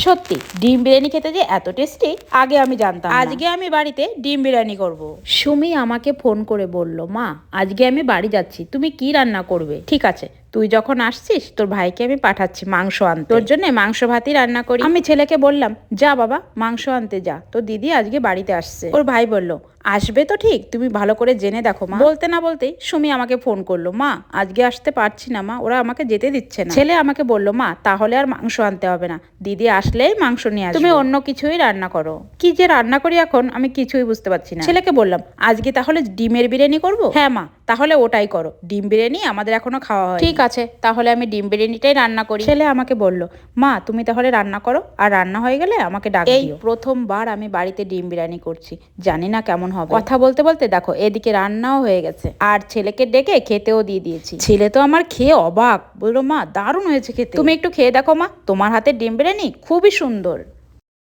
সত্যি ডিম বিরিয়ানি খেতে যে এত টেস্টি আগে আমি জানতাম না। আজকে আমি বাড়িতে ডিম বিরিয়ানি করব। সুমি আমাকে ফোন করে বলল, মা আজকে আমি বাড়ি যাচ্ছি, তুমি কি রান্না করবে? ঠিক আছে, তুই যখন আসছিস তোর ভাইকে আমি পাঠাচ্ছি মাংস আনতে, তোর জন্য মাংস ভাতই রান্না করি। আমি ছেলেকে বললাম, যা বাবা মাংস আনতে যা, তোর দিদি আজকে বাড়িতে আসছে। ওর ভাই বলল, আসবে তো ঠিক, তুমি ভালো করে জেনে দেখো মা। বলতে না বলতেই সুমি আমাকে ফোন করলো, মা আজকে আসতে পারছি না মা, ওরা আমাকে যেতে দিচ্ছে না। ছেলে আমাকে বলল, মা তাহলে আর মাংস আনতে হবে না, দিদি আসলেই মাংস নিয়ে আসবে, তুমি অন্য কিছুই রান্না করো। কি যে রান্না করি এখন আমি কিছুই বুঝতে পারছি না। ছেলেকে বললাম, আজকে তাহলে ডিমের বিরিয়ানি করব। হ্যাঁ মা, তাহলে ওটাই করো, ডিম বিরিয়ানি আমাদের এখনো খাওয়া হয়। ঠিক আছে, তাহলে আমি ডিম বিরিয়ানিটাই রান্না করি। ছেলে আমাকে বলল, মা তুমি তাহলে রান্না করো, আর রান্না হয়ে গেলে আমাকে ডাক দিও। এই প্রথমবার আমি বাড়িতে ডিম বিরিয়ানি করছি, জানি না কেমন হবে। কথা বলতে বলতে দেখো এদিকে রান্নাও হয়ে গেছে, আর ছেলেকে ডেকে খেতেও দিয়ে দিয়েছি। ছেলে তো আমার খেয়ে অবাক, বললো মা দারুণ হয়েছে খেতে, তুমি একটু খেয়ে দেখো মা, তোমার হাতের ডিম বিরিয়ানি খুবই সুন্দর।